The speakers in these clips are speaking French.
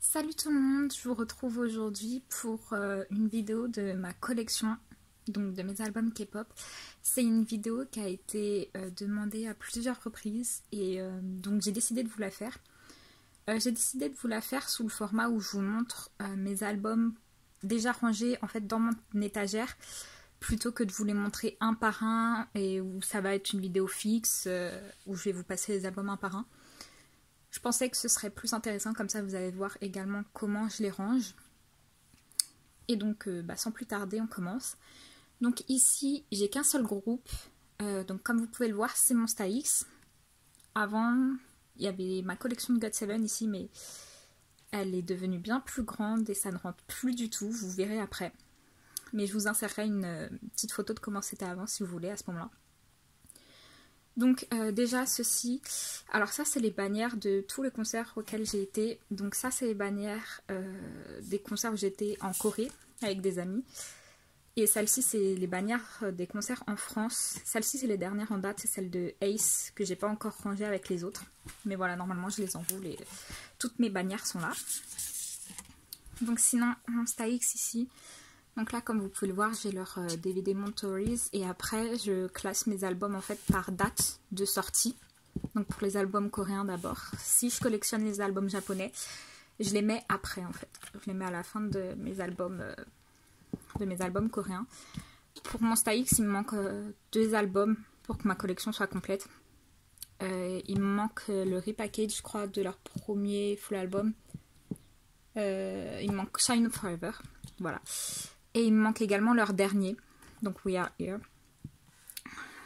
Salut tout le monde, je vous retrouve aujourd'hui pour une vidéo de ma collection, donc de mes albums K-pop. C'est une vidéo qui a été demandée à plusieurs reprises et donc j'ai décidé de vous la faire. J'ai décidé de vous la faire sous le format où je vous montre mes albums déjà rangés en fait dans mon étagère, plutôt que de vous les montrer un par un et où ça va être une vidéo fixe où je vais vous passer les albums un par un. Je pensais que ce serait plus intéressant, comme ça vous allez voir également comment je les range. Et donc sans plus tarder, on commence. Donc ici, j'ai qu'un seul groupe. Donc comme vous pouvez le voir, c'est mon StaX. Avant, il y avait ma collection de GOT7 ici, mais elle est devenue bien plus grande et ça ne rentre plus du tout, vous verrez après. Mais je vous insérerai une petite photo de comment c'était avant si vous voulez à ce moment-là. Donc déjà ceci, alors ça c'est les bannières de tous les concerts auxquels j'ai été. Donc ça c'est les bannières des concerts où j'étais en Corée avec des amis. Et celle-ci c'est les bannières des concerts en France. Celle-ci c'est les dernières en date, c'est celle de Ace que j'ai pas encore rangée avec les autres. Mais voilà, normalement je les enroule et toutes mes bannières sont là. Donc sinon mon StaX ici. Donc là, comme vous pouvez le voir, j'ai leur DVD Montories et après, je classe mes albums en fait par date de sortie. Donc pour les albums coréens d'abord. Si je collectionne les albums japonais, je les mets après en fait. Je les mets à la fin de mes albums coréens. Pour mon StaX, il me manque 2 albums pour que ma collection soit complète. Il me manque le repackage, je crois, de leur premier full album. Il me manque Shine Forever. Voilà. Et il me manque également leur dernier, donc We Are Here.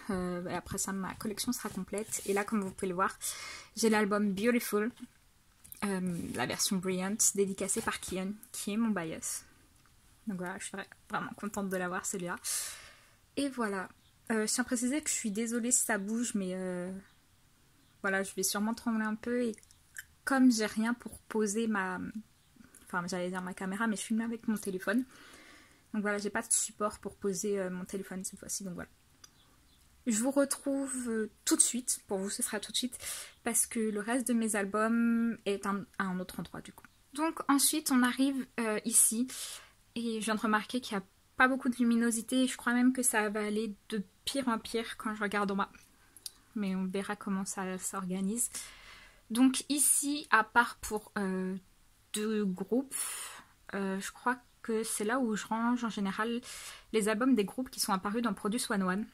Et après ça, ma collection sera complète. Et là, comme vous pouvez le voir, j'ai l'album Beautiful, la version Brilliant, dédicacée par Kion, qui est mon bias. Donc voilà, je suis vraiment contente de l'avoir celui-là. Et voilà, je tiens à préciser que je suis désolée si ça bouge, mais voilà, je vais sûrement trembler un peu. Et comme j'ai rien pour poser ma... Enfin, j'allais dire ma caméra, mais je filme avec mon téléphone. Donc voilà, j'ai pas de support pour poser mon téléphone cette fois-ci, donc voilà. Je vous retrouve tout de suite, pour vous ce sera tout de suite, parce que le reste de mes albums est à un autre endroit du coup. Donc ensuite on arrive ici, et je viens de remarquer qu'il n'y a pas beaucoup de luminosité, et je crois même que ça va aller de pire en pire quand je regarde en bas. Mais on verra comment ça s'organise. Donc ici, à part pour 2 groupes, je crois que c'est là où je range en général les albums des groupes qui sont apparus dans Produce 101.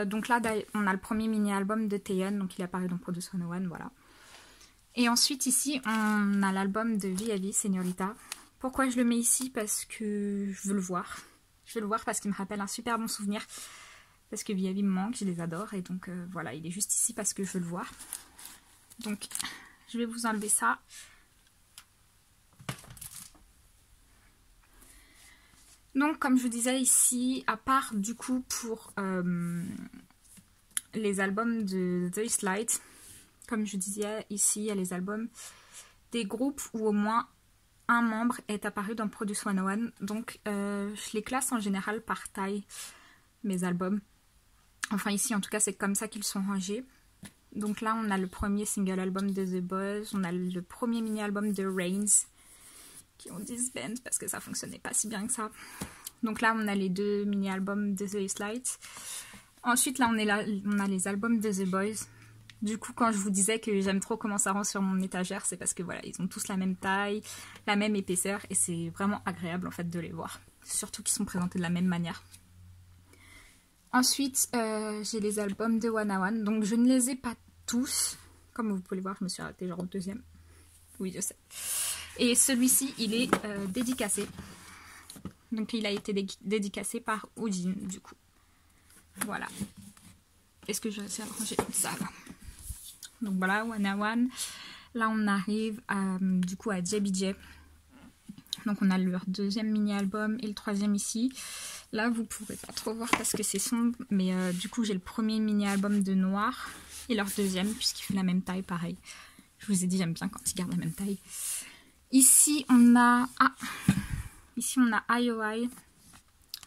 Donc là, on a le premier mini-album de Taeyeon, donc il est apparu dans Produce 101, voilà. Et ensuite ici, on a l'album de V.I.V, Señorita. Pourquoi je le mets ici? Parce que je veux le voir. Je veux le voir parce qu'il me rappelle un super bon souvenir. Parce que V.I.V me manque, je les adore. Et donc voilà, il est juste ici parce que je veux le voir. Donc je vais vous enlever ça. Donc comme je vous disais ici, à part du coup pour les albums de The East Light, comme je disais ici, il y a les albums des groupes où au moins un membre est apparu dans Produce 101. Donc je les classe en général par taille, mes albums. Enfin ici en tout cas c'est comme ça qu'ils sont rangés. Donc là on a le premier single album de The Boys, on a le premier mini-album de Rains, qui ont disband parce que ça fonctionnait pas si bien que ça. Donc là on a les 2 mini-albums de The East Light. Ensuite là on a les albums de The Boys. Du coup quand je vous disais que j'aime trop comment ça rend sur mon étagère, c'est parce que voilà, ils ont tous la même taille, la même épaisseur et c'est vraiment agréable en fait de les voir. Surtout qu'ils sont présentés de la même manière. Ensuite j'ai les albums de 101, donc je ne les ai pas tous. Comme vous pouvez le voir, je me suis arrêtée genre au 2e. Oui je sais. Et celui-ci, il est dédicacé. Donc il a été dédicacé par Ujin, du coup. Voilà. Est-ce que je vais essayer de ranger comme ça, là? Donc voilà, 101. Là, on arrive du coup à JBJ. Donc on a leur 2e mini-album et le 3e ici. Là, vous ne pourrez pas trop voir parce que c'est sombre. Mais du coup, j'ai le premier mini-album de Noir et leur 2e, puisqu'il fait la même taille, pareil. Je vous ai dit, j'aime bien quand ils gardent la même taille. Ici on a IOI,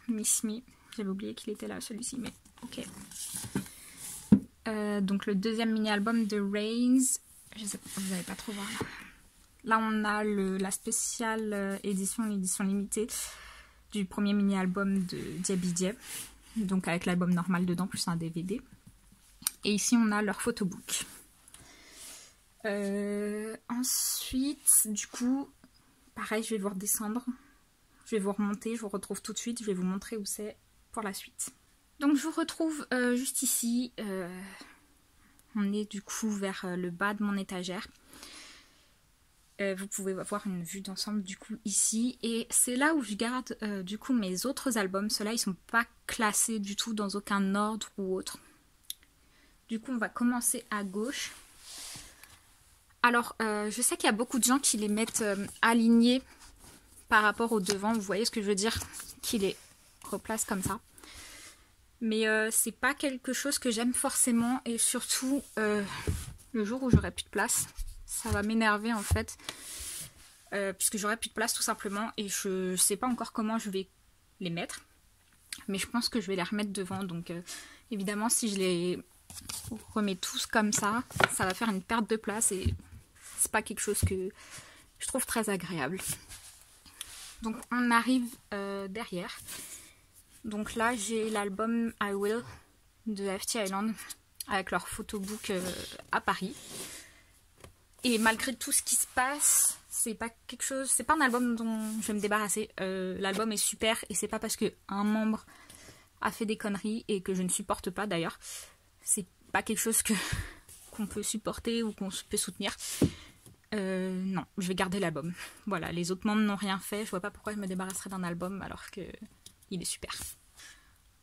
Miss Me. J'avais oublié qu'il était là celui-ci, mais ok. Donc le 2e mini-album de Rains. Je sais pas, vous n'allez pas trop voir là. Là, on a la spéciale édition, l'édition limitée du premier mini-album de Diaby Diep. Donc avec l'album normal dedans, plus un DVD. Et ici, on a leur photobook. Ensuite, du coup, pareil, je vais vous redescendre. Je vais vous remonter, je vous retrouve tout de suite. Je vais vous montrer où c'est pour la suite. Donc je vous retrouve juste ici. On est du coup vers le bas de mon étagère. Vous pouvez avoir une vue d'ensemble du coup ici. Et c'est là où je garde du coup mes autres albums. Ceux-là, ils sont pas classés du tout dans aucun ordre ou autre. Du coup, on va commencer à gauche. Alors, je sais qu'il y a beaucoup de gens qui les mettent alignés par rapport au devant. Vous voyez ce que je veux dire? Qui les replacent comme ça. Mais c'est pas quelque chose que j'aime forcément. Et surtout, le jour où j'aurai plus de place, ça va m'énerver en fait. Puisque j'aurai plus de place tout simplement. Et je sais pas encore comment je vais les mettre. Mais je pense que je vais les remettre devant. Donc évidemment, si je les remets tous comme ça va faire une perte de place. Et c'est pas quelque chose que je trouve très agréable. Donc on arrive derrière. Donc là, j'ai l'album I Will de FT Island avec leur photobook à Paris. Et malgré tout ce qui se passe, c'est pas quelque chose, c'est pas un album dont je vais me débarrasser. L'album est super et c'est pas parce que un membre a fait des conneries et que je ne supporte pas d'ailleurs. C'est pas quelque chose qu'on peut supporter ou qu'on peut soutenir. Non, je vais garder l'album. Voilà, les autres membres n'ont rien fait. Je vois pas pourquoi je me débarrasserais d'un album alors que il est super.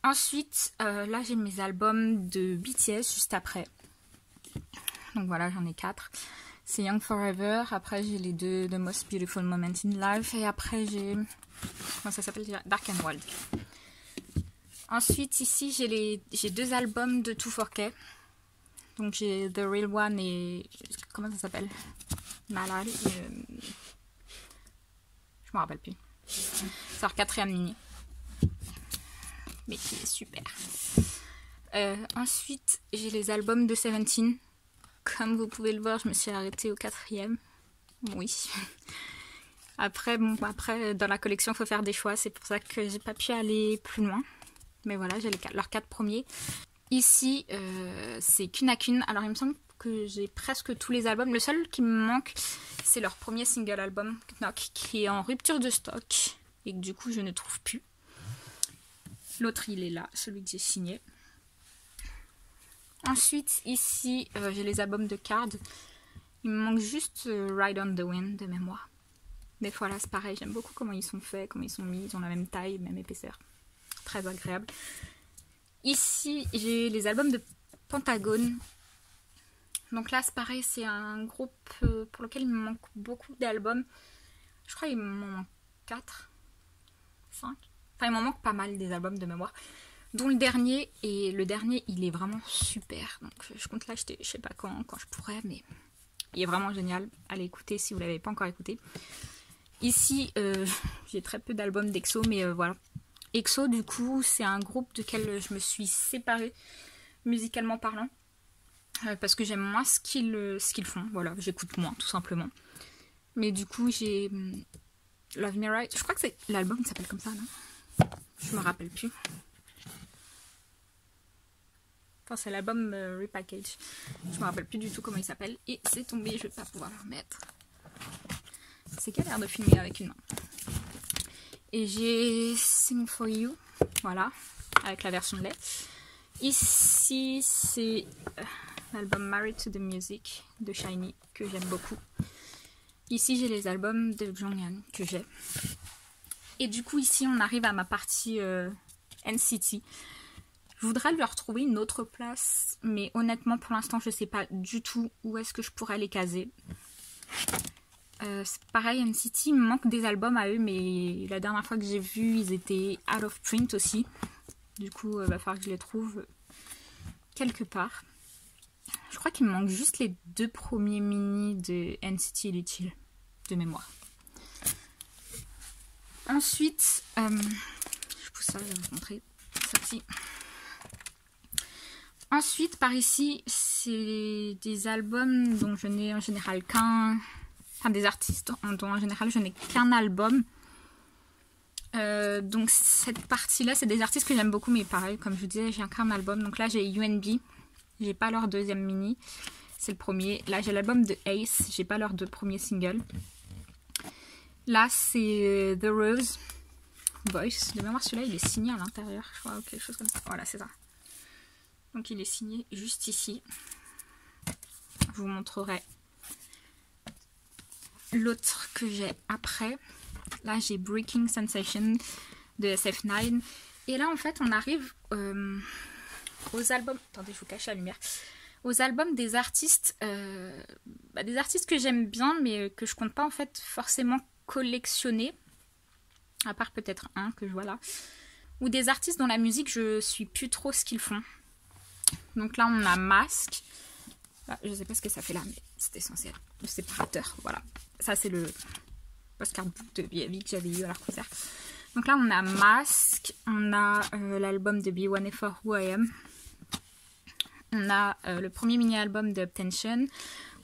Ensuite, là j'ai mes albums de BTS juste après. Donc voilà, j'en ai 4. C'est Young Forever. Après j'ai les 2 The Most Beautiful Moment in Life. Et après j'ai... Comment ça s'appelle déjà? Dark and Wild. Ensuite ici j'ai 2 albums de 2FOUR-K. Donc j'ai The Real One et... Comment ça s'appelle? Malal. Je me rappelle plus. C'est leur 4e mini. Mais qui est super. Ensuite, j'ai les albums de Seventeen. Comme vous pouvez le voir, je me suis arrêtée au 4e. Oui. Après, dans la collection, il faut faire des choix. C'est pour ça que j'ai pas pu aller plus loin. Mais voilà, j'ai leurs 4 premiers. Ici, c'est Kunakun. Alors, il me semble que j'ai presque tous les albums. Le seul qui me manque, c'est leur premier single album, Knock, qui est en rupture de stock. Et que du coup, je ne trouve plus. L'autre, il est là, celui que j'ai signé. Ensuite, ici, j'ai les albums de Card. Il me manque juste Ride on the Wind de mémoire. Mais voilà, c'est pareil, j'aime beaucoup comment ils sont faits, comment ils sont mis. Ils ont la même taille, même épaisseur. Très agréable. Ici, j'ai les albums de Pentagone. Donc là, c'est pareil, c'est un groupe pour lequel il me manque beaucoup d'albums. Je crois qu'il m'en manque 4, 5. Enfin, il m'en manque pas mal des albums de mémoire. Dont le dernier. Et le dernier, il est vraiment super. Donc, je compte l'acheter. Je sais pas quand je pourrais. Mais il est vraiment génial. Allez écouter si vous l'avez pas encore écouté. Ici, j'ai très peu d'albums d'EXO. Mais voilà. EXO, du coup, c'est un groupe duquel je me suis séparée. Musicalement parlant. Parce que j'aime moins ce qu'ils font. Voilà, j'écoute moins, tout simplement. Mais du coup, j'ai Love Me Right. Je crois que c'est l'album qui s'appelle comme ça, non? Je me rappelle plus. Enfin, c'est l'album Repackage. Je me rappelle plus du tout comment il s'appelle. Et c'est tombé, je vais pas pouvoir le remettre. C'est galère de filmer avec une main. Et j'ai Sing For You. Voilà. Avec la version de lait. Ici, c'est l'album Married to the Music de SHINee. Que j'aime beaucoup. Ici, j'ai les albums de Jonghyun que j'ai. Et du coup, ici, on arrive à ma partie NCT. Je voudrais lui retrouver une autre place, mais honnêtement, pour l'instant, je ne sais pas du tout où est-ce que je pourrais les caser. C'est pareil, NCT, il me manque des albums à eux, mais la dernière fois que j'ai vu, ils étaient out of print aussi. Du coup, il va falloir que je les trouve quelque part. Je crois qu'il me manque juste les 2 premiers mini de NCT Little, de mémoire. Ensuite, je pousse ça, je vais vous montrer celle-ci. Ensuite, par ici, c'est des albums dont je n'ai en général qu'un enfin des artistes dont en général je n'ai qu'un album. Donc cette partie-là, c'est des artistes que j'aime beaucoup, mais pareil, comme je vous disais, j'ai qu'un album. Donc là, j'ai UNB, j'ai pas leur deuxième mini, c'est le premier. Là, j'ai l'album de Ace, j'ai pas leurs 2 premiers singles. Là, c'est The Rose Voice. De mémoire, celui-là, il est signé à l'intérieur, je crois, ou quelque chose comme ça. Voilà, c'est ça. Donc il est signé juste ici. Je vous montrerai l'autre que j'ai après. Là, j'ai Breaking Sensation de SF9. Et là, en fait, on arrive aux albums... Attendez, je vous cache la lumière. Aux albums des artistes que j'aime bien, mais que je compte pas, en fait, forcément collectionner. À part peut-être un que je vois là. Ou des artistes dont la musique, je suis plus trop ce qu'ils font. Donc là, on a Masque. Ah, je sais pas ce que ça fait là, mais c'était censé être le séparateur. Voilà. Ça, c'est le... postcard de B.A.B que j'avais eu à leur concert. Donc là on a Masque, on a l'album de B1A4 Who I Am, on a le premier mini-album de Obtention,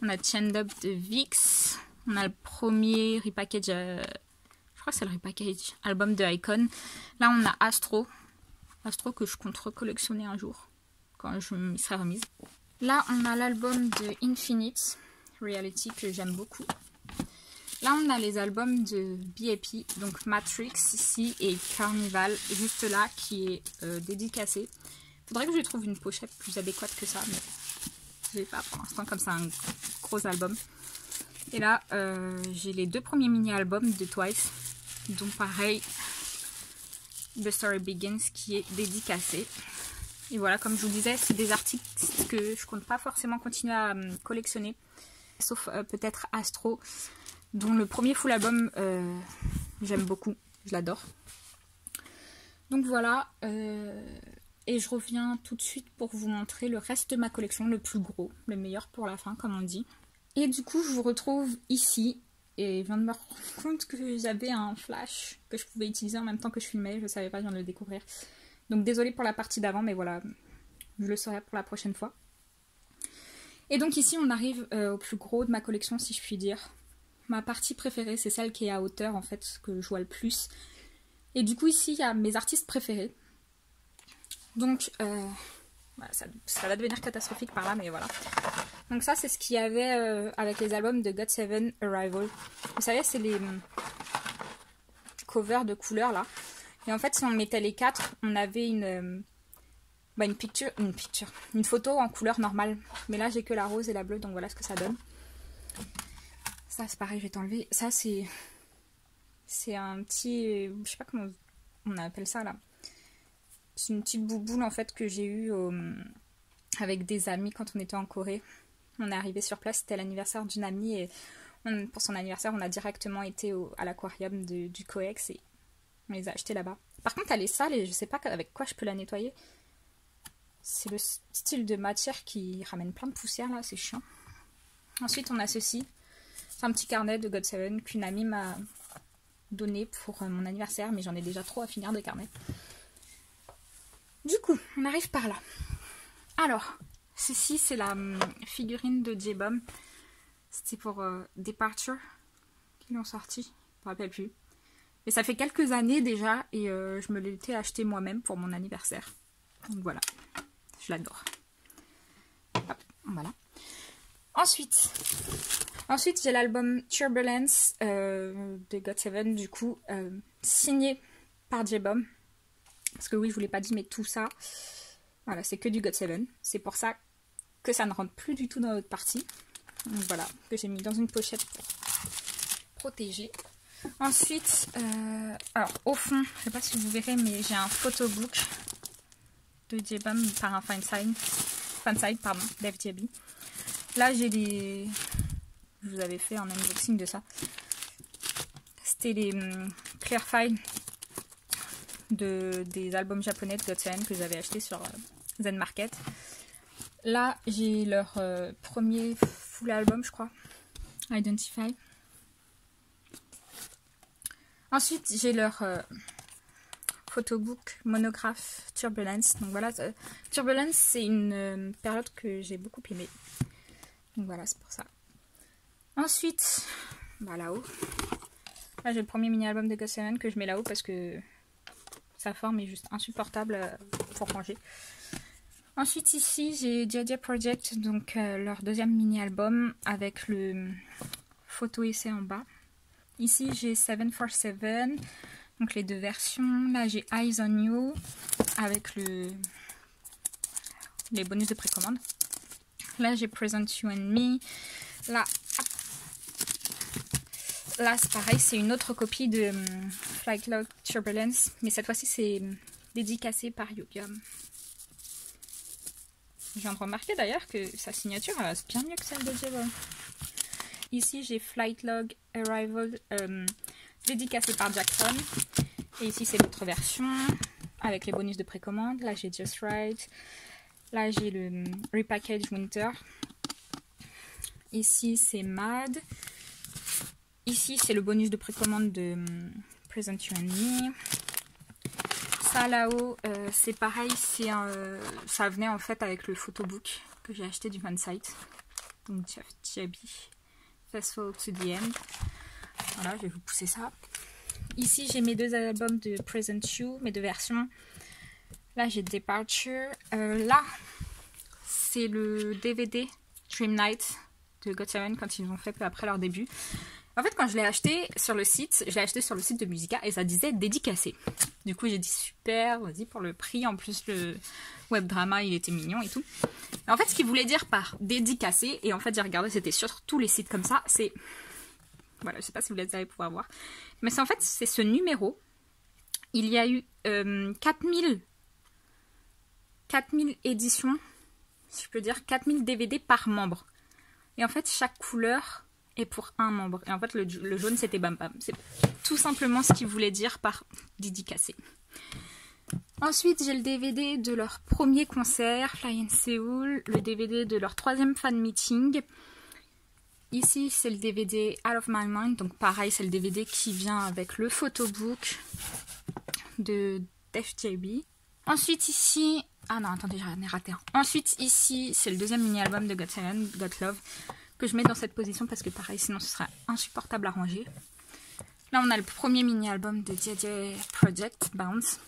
on a Chained Up de Vix, on a le premier repackage, je crois que c'est le repackage, album de Icon. Là on a Astro que je compte recollectionner un jour, quand je m'y serai remise. Là on a l'album de Infinite Reality que j'aime beaucoup. Là, on a les albums de B.A.P, donc Matrix ici et Carnival, juste là, qui est dédicacé. Faudrait que je trouve une pochette plus adéquate que ça, mais je n'ai pas pour l'instant, comme c'est un gros album. Et là, j'ai les 2 premiers mini-albums de Twice, dont pareil, The Story Begins, qui est dédicacé. Et voilà, comme je vous disais, c'est des artistes que je compte pas forcément continuer à collectionner, sauf peut-être Astro, dont le premier full album, j'aime beaucoup, je l'adore. Donc voilà, et je reviens tout de suite pour vous montrer le reste de ma collection, le plus gros, le meilleur pour la fin, comme on dit. Et du coup, je vous retrouve ici, et je viens de me rendre compte que j'avais un flash que je pouvais utiliser en même temps que je filmais, je savais pas, je viens de le découvrir. Donc désolée pour la partie d'avant, mais voilà, je le saurai pour la prochaine fois. Et donc ici, on arrive au plus gros de ma collection, si je puis dire. Ma partie préférée, c'est celle qui est à hauteur, en fait, que je vois le plus. Et du coup, ici, il y a mes artistes préférés. Donc, voilà, ça va devenir catastrophique par là, mais voilà. Donc ça, c'est ce qu'il y avait avec les albums de GOT7 Arrival. Vous savez, c'est les covers de couleurs, là. Et en fait, si on mettait les 4, on avait une photo en couleur normale. Mais là, j'ai que la rose et la bleue, donc voilà ce que ça donne. Ça, c'est pareil, je vais t'enlever. Ça, c'est un petit... Je sais pas comment on appelle ça, là. C'est une petite bouboule, en fait, que j'ai eue avec des amis quand on était en Corée. On est arrivé sur place, c'était l'anniversaire d'une amie. Et pour son anniversaire, on a directement été à l'aquarium du Coex et on les a achetés là-bas. Par contre, elle est sale et je sais pas avec quoi je peux la nettoyer. C'est le style de matière qui ramène plein de poussière, là, c'est chiant. Ensuite, on a ceci. C'est un petit carnet de GOT7 qu'une amie m'a donné pour mon anniversaire, mais j'en ai déjà trop à finir de carnet. Du coup, on arrive par là. Alors, ceci, c'est la figurine de J-Bomb. C'était pour Departure qu'ils l'ont sorti. Je me rappelle plus. Et ça fait quelques années déjà, et je me l'étais acheté moi-même pour mon anniversaire. Donc voilà, je l'adore. Hop, voilà. Ensuite, j'ai l'album Turbulence de GOT7, du coup, signé par J-Bomb. Parce que oui, je vous l'ai pas dit, mais tout ça, voilà, c'est que du GOT7. C'est pour ça que ça ne rentre plus du tout dans l'autre partie. Donc voilà, que j'ai mis dans une pochette pour protéger. Ensuite, alors au fond, je sais pas si vous verrez, mais j'ai un photobook de J-Bomb par un fanside, pardon, d'FJB. Là, j'ai les... Je vous avais fait un unboxing de ça. C'était les clear files des albums japonais de GOT7 que j'avais acheté sur Zen Market. Là, j'ai leur premier full album, je crois, Identify. Ensuite, j'ai leur photobook monographe Turbulence. Donc voilà, Turbulence, c'est une période que j'ai beaucoup aimée. Donc voilà, c'est pour ça. Ensuite, bah, là-haut. Là j'ai le premier mini-album de GOT7 que je mets là-haut parce que sa forme est juste insupportable pour ranger. Ensuite ici j'ai JJ Project, donc leur deuxième mini-album avec le photo-essai en bas. Ici j'ai 747, donc les deux versions. Là j'ai Eyes on You avec les bonus de précommande. Là j'ai Present You and Me. Là c'est pareil, c'est une autre copie de Flight Log Turbulence, mais cette fois-ci c'est dédicacé par Yugyeom. Je viens de remarquer d'ailleurs que sa signature est bien mieux que celle de Jewel. Ici j'ai Flight Log Arrival dédicacé par Jackson. Et ici c'est l'autre version avec les bonus de précommande. Là j'ai Just Right. Là j'ai le Repackaged Winter. Ici c'est Mad. Ici c'est le bonus de précommande de Present You and Me. Ça là-haut c'est pareil, ça venait en fait avec le photobook que j'ai acheté du fansite. Donc JB, Fast Forward to the End. Voilà, je vais vous pousser ça. Ici j'ai mes deux albums de Present You, mes deux versions. Là j'ai Departure. Là c'est le DVD Dream Night de GOT7 quand ils ont fait peu après leur début. En fait, quand je l'ai acheté sur le site, de Musica et ça disait dédicacé. Du coup, j'ai dit super, vas-y pour le prix. En plus, le web drama, il était mignon et tout. Et en fait, ce qu'il voulait dire par dédicacé, et en fait, j'ai regardé, c'était sur tous les sites comme ça, c'est... Voilà, je sais pas si vous allez pouvoir voir. Mais c'est en fait, c'est ce numéro. Il y a eu 4000 éditions, si je peux dire, 4000 DVD par membre. Et en fait, chaque couleur... et pour un membre. Et en fait, le jaune, c'était Bam Bam. C'est tout simplement ce qu'il voulait dire par dédicacé. Ensuite, j'ai le DVD de leur premier concert, Fly in Seoul, le DVD de leur troisième fan meeting. Ici, c'est le DVD Out of My Mind. Donc pareil, c'est le DVD qui vient avec le photobook de Def JB. Ensuite, ici... Ah non, attendez, j'en ai raté un. Ensuite, ici, c'est le deuxième mini-album de GOT7, Got Love, que je mets dans cette position parce que pareil sinon ce sera insupportable à ranger. Là on a le premier mini-album de JJ Project, Bounce.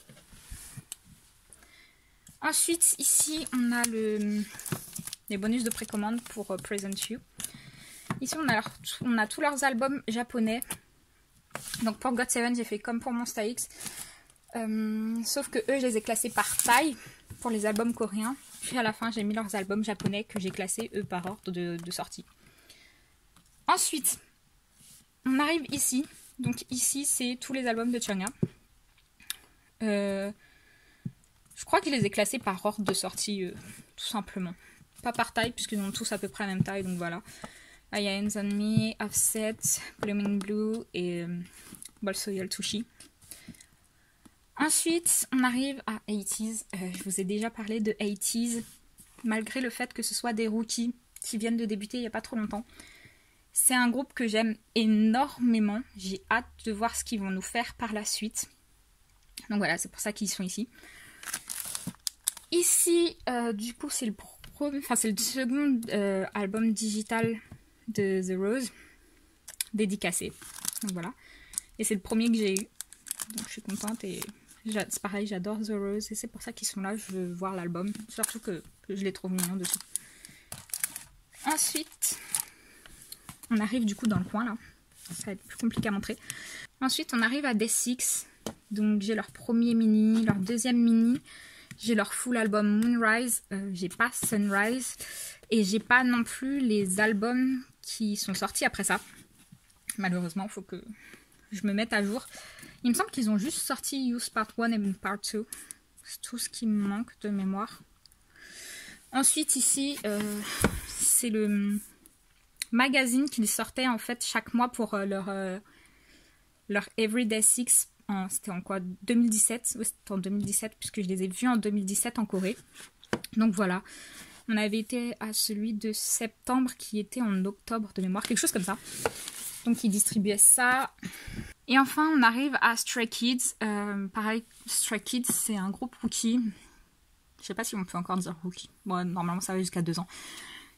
Ensuite ici on a les bonus de précommande pour Present You. Ici on a tous leurs albums japonais. Donc pour GOT7 j'ai fait comme pour Monsta X. Sauf que eux je les ai classés par taille pour les albums coréens. Puis à la fin j'ai mis leurs albums japonais que j'ai classés eux par ordre de sortie. Ensuite, on arrive ici. Donc ici, c'est tous les albums de Chungha. Je crois que je les ai classés par ordre de sortie, tout simplement. Pas par taille, puisqu'ils ont tous à peu près la même taille, donc voilà. Là, il y a Hands on Me, Offset, Blooming Blue et Bolsoyal Tushi. Ensuite, on arrive à 80s. Je vous ai déjà parlé de 80s, malgré le fait que ce soit des rookies qui viennent de débuter il n'y a pas trop longtemps. C'est un groupe que j'aime énormément. J'ai hâte de voir ce qu'ils vont nous faire par la suite. Donc voilà, c'est pour ça qu'ils sont ici. Ici, du coup, c'est le second album digital de The Rose, dédicacé. Donc voilà. Et c'est le premier que j'ai eu. Donc je suis contente et c'est pareil, j'adore The Rose. Et c'est pour ça qu'ils sont là, je veux voir l'album. Surtout que je les trouve mignons dessus. Ensuite... on arrive du coup dans le coin là, ça va être plus compliqué à montrer. Ensuite on arrive à Day6, donc j'ai leur premier mini, leur deuxième mini, j'ai leur full album Moonrise, j'ai pas Sunrise, et j'ai pas non plus les albums qui sont sortis après ça. Malheureusement, il faut que je me mette à jour. Il me semble qu'ils ont juste sorti Use Part 1 et Part 2, c'est tout ce qui me manque de mémoire. Ensuite ici, c'est le... magazine qu'ils sortaient en fait chaque mois pour leur Everyday 6. C'était en quoi, 2017? Oui, c'était en 2017 puisque je les ai vus en 2017 en Corée. Donc voilà, on avait été à celui de septembre qui était en octobre de mémoire, quelque chose comme ça. Donc ils distribuaient ça. Et enfin on arrive à Stray Kids. Pareil, Stray Kids c'est un groupe rookie. Je sais pas si on peut encore dire rookie. Bon, normalement ça va jusqu'à 2 ans.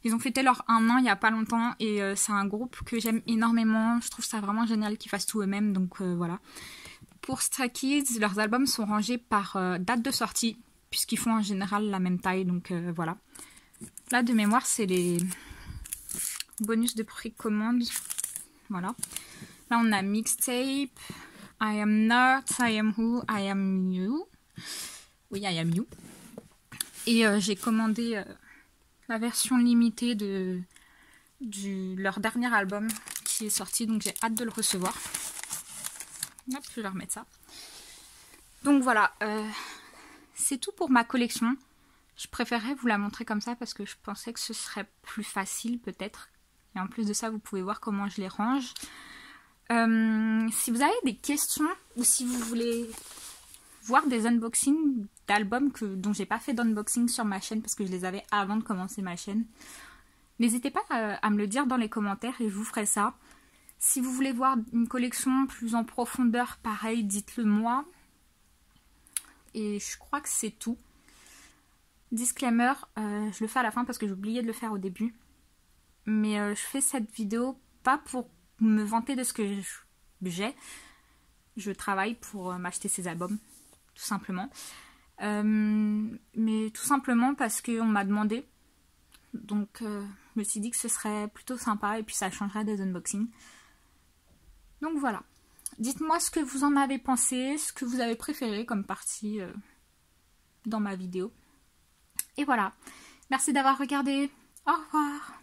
Ils ont fêté leur 1 an il n'y a pas longtemps et c'est un groupe que j'aime énormément. Je trouve ça vraiment génial qu'ils fassent tout eux-mêmes, donc voilà. Pour Stray Kids, leurs albums sont rangés par date de sortie, puisqu'ils font en général la même taille, donc voilà. Là, de mémoire, c'est les bonus de précommande. Voilà. Là, on a Mixtape, I Am Not, I Am Who, I Am You. Oui, I Am You. Et j'ai commandé la version limitée de leur dernier album qui est sorti, donc j'ai hâte de le recevoir. Hop, je vais leur remettre ça. Donc voilà, c'est tout pour ma collection. Je préférerais vous la montrer comme ça parce que je pensais que ce serait plus facile peut-être. Et en plus de ça, vous pouvez voir comment je les range. Si vous avez des questions ou si vous voulez voir des unboxings d'albums dont j'ai pas fait d'unboxing sur ma chaîne parce que je les avais avant de commencer ma chaîne, n'hésitez pas à me le dire dans les commentaires et je vous ferai ça. Si vous voulez voir une collection plus en profondeur, pareil, dites-le moi. Et je crois que c'est tout. Disclaimer, je le fais à la fin parce que j'ai oublié de le faire au début. Mais je fais cette vidéo pas pour me vanter de ce que j'ai. Je travaille pour m'acheter ces albums, tout simplement. Mais tout simplement parce qu'on m'a demandé. Donc je me suis dit que ce serait plutôt sympa et puis ça changerait des unboxings. Donc voilà. Dites-moi ce que vous en avez pensé, ce que vous avez préféré comme partie dans ma vidéo. Et voilà. Merci d'avoir regardé. Au revoir.